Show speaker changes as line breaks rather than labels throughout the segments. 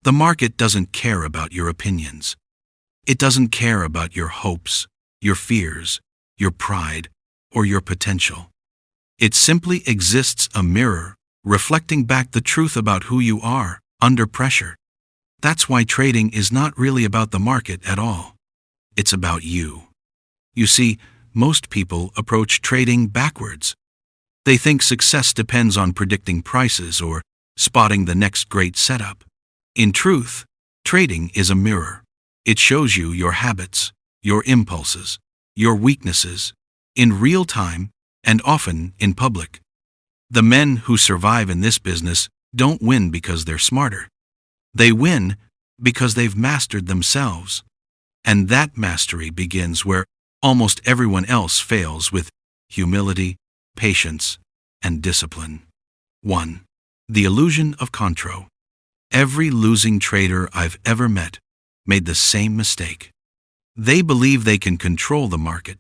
The market doesn't care about your opinions. It doesn't care about your hopes, your fears, your pride, or your potential. It simply exists a mirror, reflecting back the truth about who you are, under pressure. That's why trading is not really about the market at all. It's about you. You see, most people approach trading backwards. They think success depends on predicting prices or spotting the next great setup. In truth, trading is a mirror. It shows you your habits, your impulses, your weaknesses, in real time and often in public. The men who survive in this business don't win because they're smarter. They win because they've mastered themselves. And that mastery begins where almost everyone else fails, with humility, patience, and discipline. 1. The illusion of control. Every losing trader I've ever met made the same mistake. They believe they can control the market.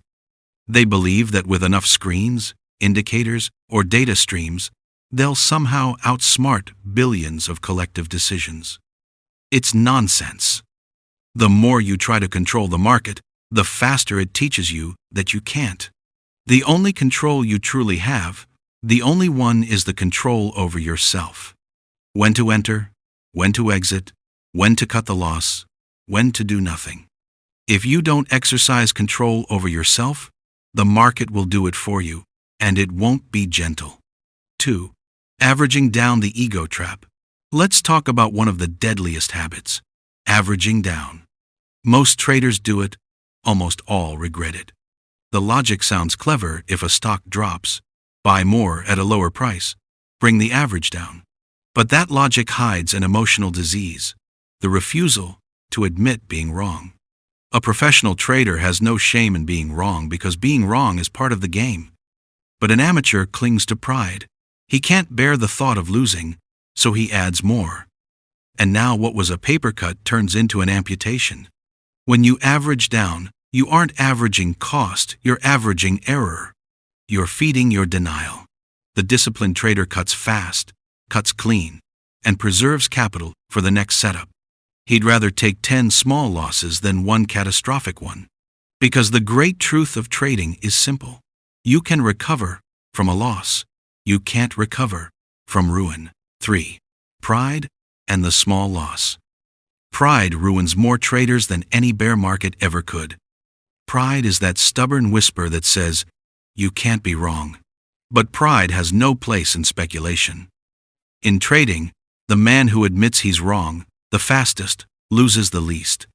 They believe that with enough screens, indicators, or data streams, they'll somehow outsmart billions of collective decisions. It's nonsense. The more you try to control the market, the faster it teaches you that you can't. The only control you truly have, the only one, is the control over yourself. When to enter, when to exit, when to cut the loss, when to do nothing. If you don't exercise control over yourself, the market will do it for you, and it won't be gentle. 2. Averaging down. The ego trap. Let's talk about one of the deadliest habits: averaging down. Most traders do it, almost all regret it. The logic sounds clever: if a stock drops, buy more at a lower price, bring the average down. But that logic hides an emotional disease: the refusal to admit being wrong. A professional trader has no shame in being wrong because being wrong is part of the game. But an amateur clings to pride. He can't bear the thought of losing, so he adds more. And now what was a paper cut turns into an amputation. When you average down, you aren't averaging cost, you're averaging error. You're feeding your denial. The disciplined trader cuts fast, cuts clean, and preserves capital for the next setup. He'd rather take 10 small losses than one catastrophic one. Because the great truth of trading is simple: you can recover from a loss. You can't recover from ruin. 3. Pride and the small loss. Pride ruins more traders than any bear market ever could. Pride is that stubborn whisper that says, "You can't be wrong." But pride has no place in speculation. In trading, the man who admits he's wrong the fastest loses the least.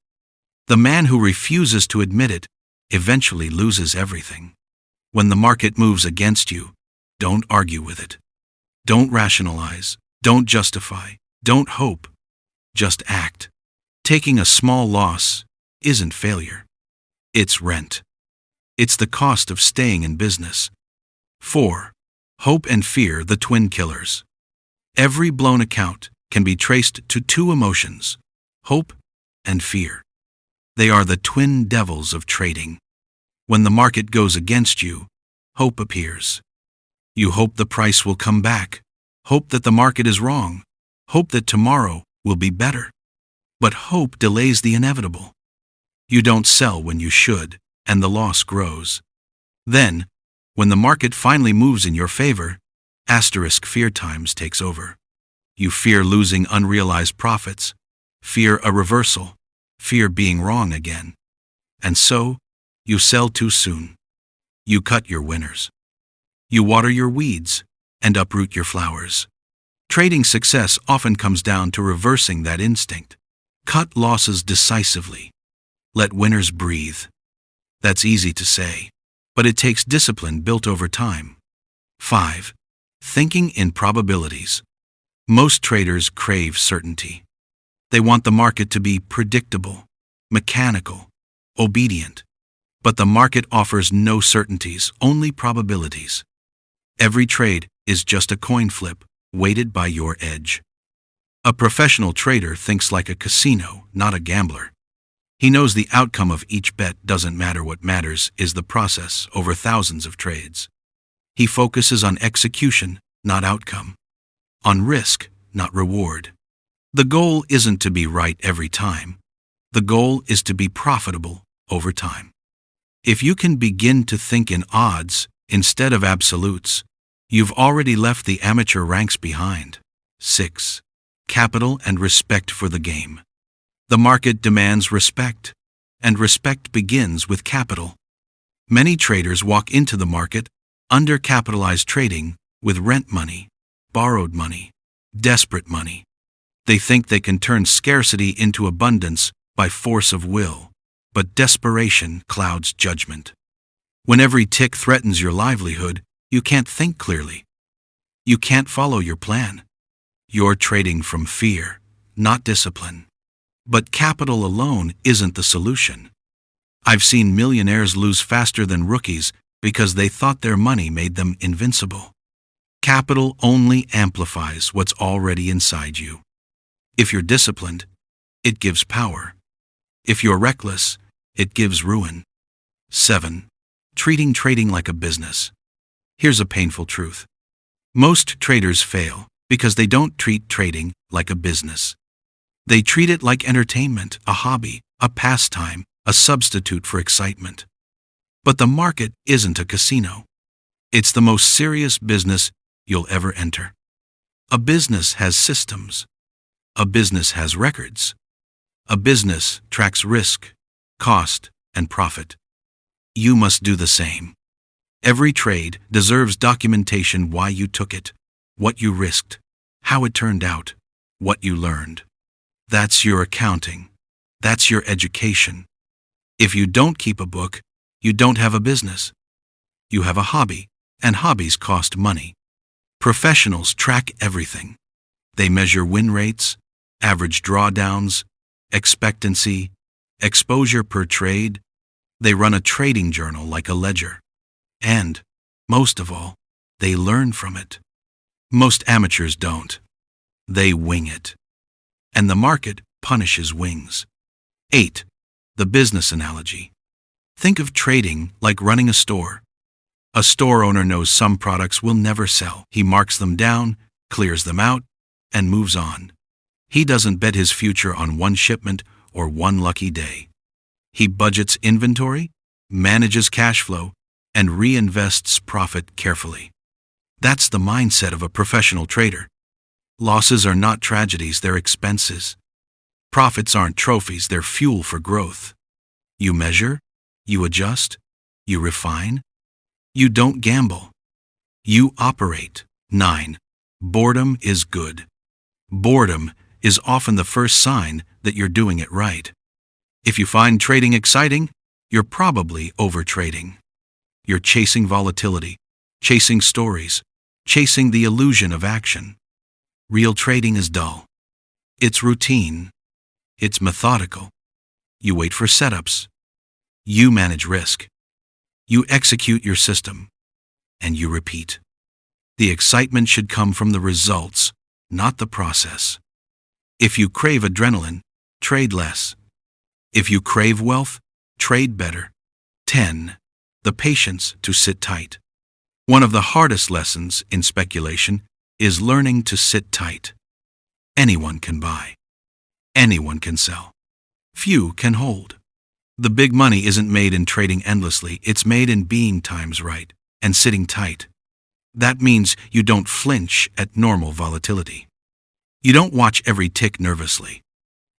The man who refuses to admit it eventually loses everything. When the market moves against you, don't argue with it. Don't rationalize, don't justify, don't hope. Just act. Taking a small loss isn't failure. It's rent. It's the cost of staying in business. 4. Hope and fear, the twin killers. Every blown account can be traced to two emotions: hope and fear. They are the twin devils of trading. When the market goes against you, hope appears. You hope the price will come back, hope that the market is wrong, hope that tomorrow will be better. But hope delays the inevitable. You don't sell when you should, and the loss grows. Then, when the market finally moves in your favor, fear times takes over. You fear losing unrealized profits, fear a reversal, fear being wrong again. And so, you sell too soon. You cut your winners. You water your weeds and uproot your flowers. Trading success often comes down to reversing that instinct. Cut losses decisively. Let winners breathe. That's easy to say, but it takes discipline built over time. 5. Thinking in probabilities. Most traders crave certainty. They want the market to be predictable, mechanical, obedient. But the market offers no certainties, only probabilities. Every trade is just a coin flip, weighted by your edge. A professional trader thinks like a casino, not a gambler. He knows the outcome of each bet doesn't matter. What matters is the process over thousands of trades. He focuses on execution, not outcome. On risk, not reward. The goal isn't to be right every time. The goal is to be profitable over time. If you can begin to think in odds instead of absolutes, you've already left the amateur ranks behind. 6. Capital and respect for the game. The market demands respect, and respect begins with capital. Many traders walk into the market undercapitalized, trading with rent money, borrowed money, desperate money. They think they can turn scarcity into abundance by force of will, but desperation clouds judgment. When every tick threatens your livelihood, you can't think clearly. You can't follow your plan. You're trading from fear, not discipline. But capital alone isn't the solution. I've seen millionaires lose faster than rookies because they thought their money made them invincible. Capital only amplifies what's already inside you. If you're disciplined, it gives power. If you're reckless, it gives ruin. 7. Treating trading like a business. Here's a painful truth. Most traders fail because they don't treat trading like a business. They treat it like entertainment, a hobby, a pastime, a substitute for excitement. But the market isn't a casino. It's the most serious business you'll ever enter. A business has systems. A business has records. A business tracks risk, cost, and profit. You must do the same. Every trade deserves documentation: why you took it, what you risked, how it turned out, what you learned. That's your accounting. That's your education. If you don't keep a book, you don't have a business. You have a hobby, and hobbies cost money. Professionals track everything. They measure win rates, average drawdowns, expectancy, exposure per trade. They run a trading journal like a ledger. And, most of all, they learn from it. Most amateurs don't. They wing it. And the market punishes wings. 8. The business analogy. Think of trading like running a store. A store owner knows some products will never sell. He marks them down, clears them out, and moves on. He doesn't bet his future on one shipment or one lucky day. He budgets inventory, manages cash flow, and reinvests profit carefully. That's the mindset of a professional trader. Losses are not tragedies, they're expenses. Profits aren't trophies, they're fuel for growth. You measure, you adjust, you refine. You don't gamble. You operate. 9. Boredom is good. Boredom is often the first sign that you're doing it right. If you find trading exciting, you're probably overtrading. You're chasing volatility, chasing stories, chasing the illusion of action. Real trading is dull. It's routine. It's methodical. You wait for setups. You manage risk. You execute your system. And you repeat. The excitement should come from the results, not the process. If you crave adrenaline, trade less. If you crave wealth, trade better. 10. The patience to sit tight. One of the hardest lessons in speculation is learning to sit tight. Anyone can buy. Anyone can sell. Few can hold. The big money isn't made in trading endlessly, it's made in being times right and sitting tight. That means you don't flinch at normal volatility. You don't watch every tick nervously.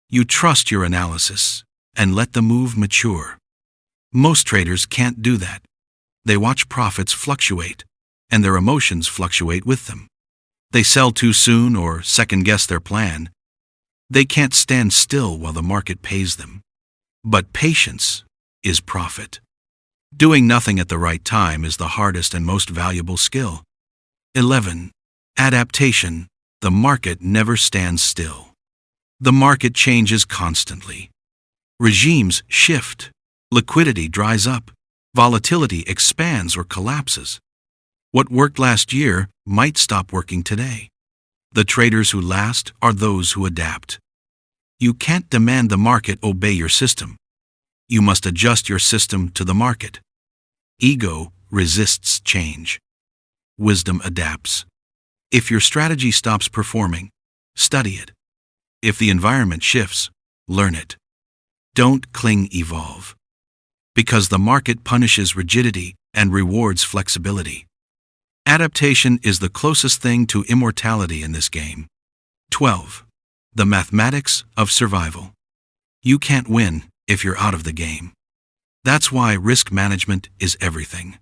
You trust your analysis and let the move mature. Most traders can't do that. They watch profits fluctuate, and their emotions fluctuate with them. They sell too soon or second-guess their plan. They can't stand still while the market pays them. But patience is profit. Doing nothing at the right time is the hardest and most valuable skill. 11. Adaptation. The market never stands still. The market changes constantly. Regimes shift. Liquidity dries up. Volatility expands or collapses. What worked last year might stop working today. The traders who last are those who adapt. You can't demand the market obey your system. You must adjust your system to the market. Ego resists change. Wisdom adapts. If your strategy stops performing, study it. If the environment shifts, learn it. Don't cling, evolve. Because the market punishes rigidity and rewards flexibility. Adaptation is the closest thing to immortality in this game. 12. The mathematics of survival. You can't win if you're out of the game. That's why risk management is everything.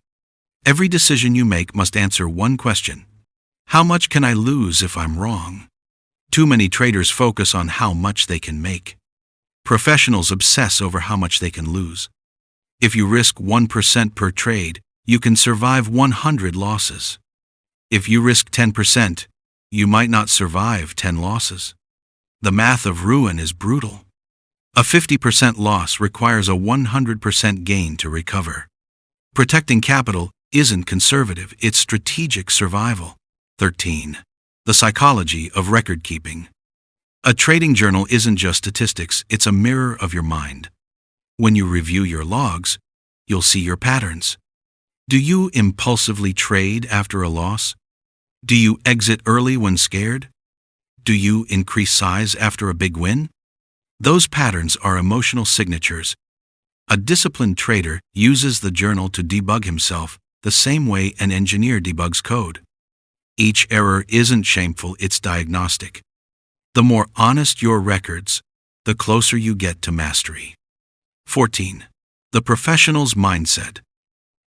Every decision you make must answer one question. How much can I lose if I'm wrong? Too many traders focus on how much they can make. Professionals obsess over how much they can lose. If you risk 1% per trade, you can survive 100 losses. If you risk 10%, you might not survive 10 losses. The math of ruin is brutal. A 50% loss requires a 100% gain to recover. Protecting capital isn't conservative, it's strategic survival. 13. The psychology of record keeping. A trading journal isn't just statistics, it's a mirror of your mind. When you review your logs, you'll see your patterns. Do you impulsively trade after a loss? Do you exit early when scared? Do you increase size after a big win? Those patterns are emotional signatures. A disciplined trader uses the journal to debug himself the same way an engineer debugs code. Each error isn't shameful, it's diagnostic. The more honest your records, the closer you get to mastery. 14. The professional's mindset.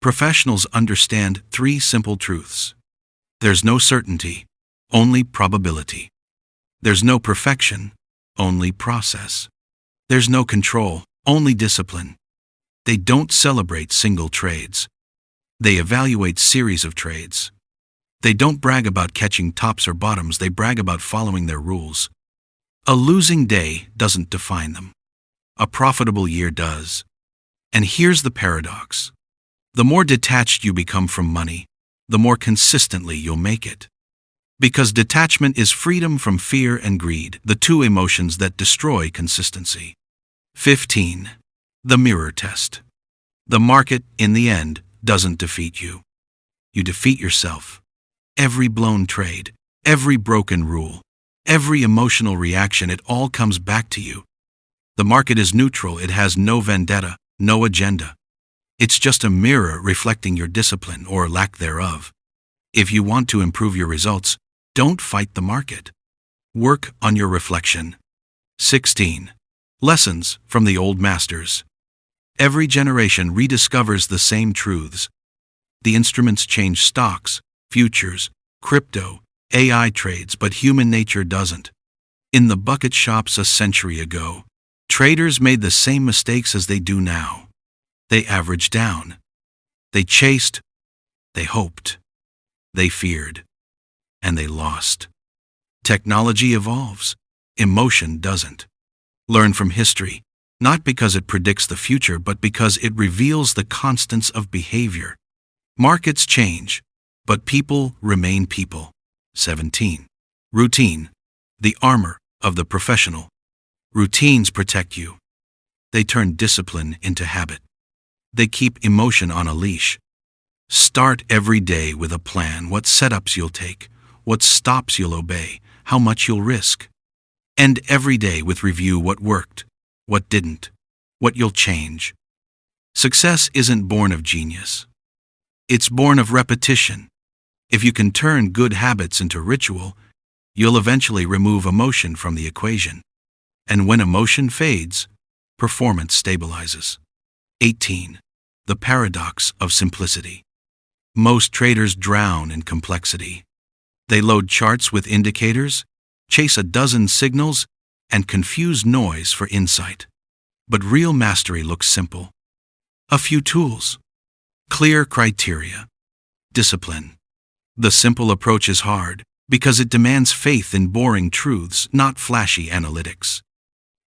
Professionals understand 3 simple truths. There's no certainty, only probability. There's no perfection, only process. There's no control, only discipline. They don't celebrate single trades. They evaluate series of trades. They don't brag about catching tops or bottoms, they brag about following their rules. A losing day doesn't define them. A profitable year does. And here's the paradox. The more detached you become from money, the more consistently you'll make it. Because detachment is freedom from fear and greed, the 2 emotions that destroy consistency. 15. The mirror test. The market, in the end, doesn't defeat you. You defeat yourself. Every blown trade, every broken rule, every emotional reaction, it all comes back to you. The market is neutral, it has no vendetta, no agenda. It's just a mirror reflecting your discipline or lack thereof. If you want to improve your results, don't fight the market. Work on your reflection. 16. Lessons from the old masters. Every generation rediscovers the same truths. The instruments change: stocks, futures, crypto, AI trades, but human nature doesn't. In the bucket shops a century ago, traders made the same mistakes as they do now. They averaged down. They chased. They hoped. They feared. And they lost. Technology evolves. Emotion doesn't. Learn from history, not because it predicts the future, but because it reveals the constants of behavior. Markets change, but people remain people. 17. Routine, the armor of the professional. Routines protect you. They turn discipline into habit. They keep emotion on a leash. Start every day with a plan: what setups you'll take, what stops you'll obey, how much you'll risk. End every day with review: what worked, what didn't, what you'll change. Success isn't born of genius. It's born of repetition. If you can turn good habits into ritual, you'll eventually remove emotion from the equation. And when emotion fades, performance stabilizes. 18. The paradox of simplicity. Most traders drown in complexity. They load charts with indicators, chase a dozen signals, and confuse noise for insight. But real mastery looks simple. A few tools. Clear criteria. Discipline. The simple approach is hard because it demands faith in boring truths, not flashy analytics.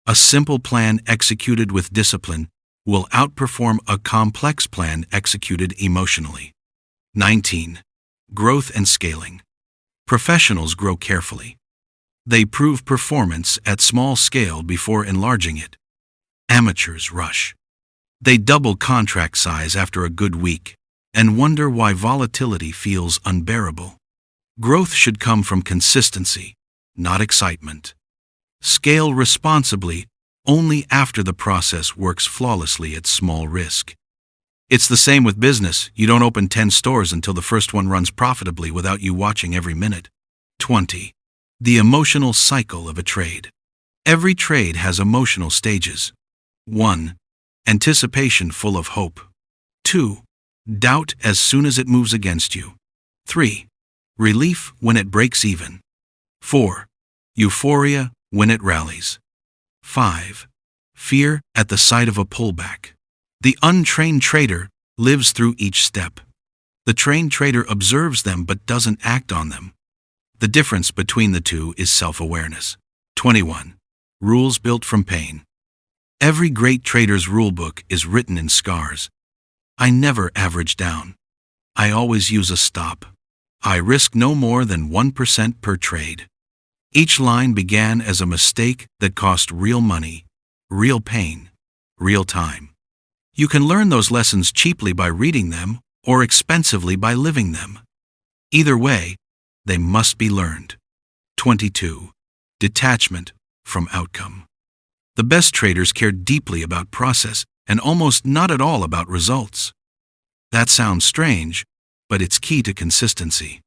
A simple plan executed with discipline will outperform a complex plan executed emotionally. 19. Growth and scaling. Professionals grow carefully. They prove performance at small scale before enlarging it. Amateurs rush. They double contract size after a good week and wonder why volatility feels unbearable. Growth should come from consistency, not excitement. Scale responsibly only after the process works flawlessly at small risk. It's the same with business. You don't open 10 stores until the first one runs profitably without you watching every minute. 20. The emotional cycle of a trade. Every trade has emotional stages. 1. Anticipation full of hope. 2. Doubt as soon as it moves against you. 3. Relief when it breaks even. 4. Euphoria when it rallies. 5. Fear at the sight of a pullback. The untrained trader lives through each step. The trained trader observes them but doesn't act on them. The difference between the two is self-awareness. 21. Rules built from pain. Every great trader's rulebook is written in scars. I never average down. I always use a stop. I risk no more than 1% per trade. Each line began as a mistake that cost real money, real pain, real time. You can learn those lessons cheaply by reading them or expensively by living them. Either way, they must be learned. 22. Detachment from outcome. The best traders care deeply about process and almost not at all about results. That sounds strange, but it's key to consistency.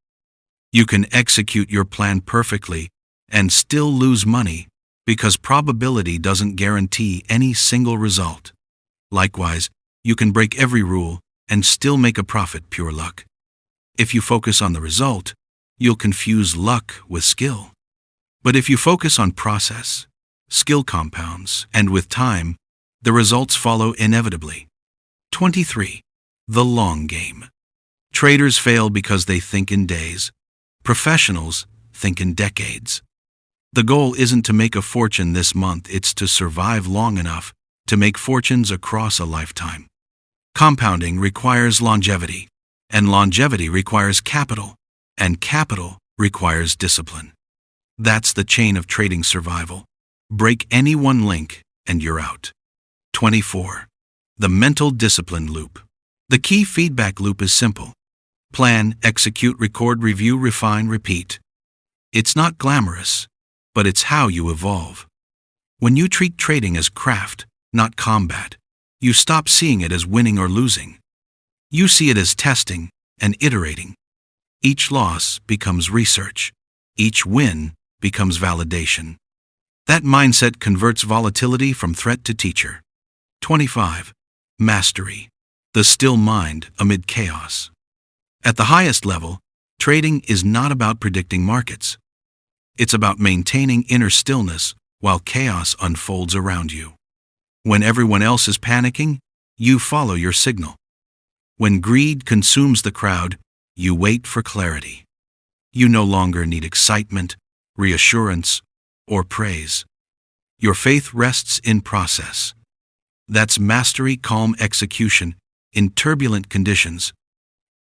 You can execute your plan perfectly and still lose money because probability doesn't guarantee any single result. Likewise, you can break every rule and still make a profit pure luck. If you focus on the result, you'll confuse luck with skill. But if you focus on process, skill compounds, and with time, the results follow inevitably. 23. The long game. Traders fail because they think in days. Professionals think in decades. The goal isn't to make a fortune this month, it's to survive long enough to make fortunes across a lifetime. Compounding requires longevity, and longevity requires capital, and capital requires discipline. That's the chain of trading survival. Break any one link and you're out. 24. The mental discipline loop. The key feedback loop is simple. Plan, execute, record, review, refine, repeat. It's not glamorous, but it's how you evolve. When you treat trading as craft, not combat, you stop seeing it as winning or losing. You see it as testing and iterating. Each loss becomes research. Each win becomes validation. That mindset converts volatility from threat to teacher. 25. Mastery. The still mind amid chaos. At the highest level, trading is not about predicting markets. It's about maintaining inner stillness while chaos unfolds around you. When everyone else is panicking, you follow your signal. When greed consumes the crowd, you wait for clarity. You no longer need excitement, reassurance, or praise. Your faith rests in process. That's mastery, calm execution in turbulent conditions.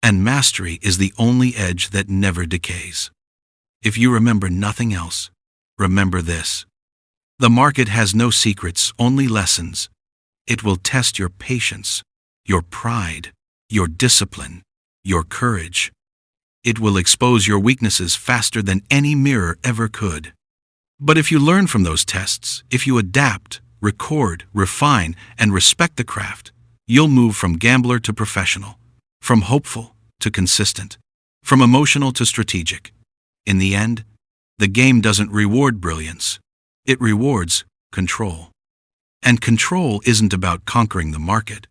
And mastery is the only edge that never decays. If you remember nothing else, remember this. The market has no secrets, only lessons. It will test your patience, your pride, your discipline, your courage. It will expose your weaknesses faster than any mirror ever could. But if you learn from those tests, if you adapt, record, refine, and respect the craft, you'll move from gambler to professional, from hopeful to consistent, from emotional to strategic. In the end, the game doesn't reward brilliance. It rewards control. And control isn't about conquering the market.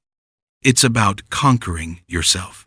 It's about conquering yourself.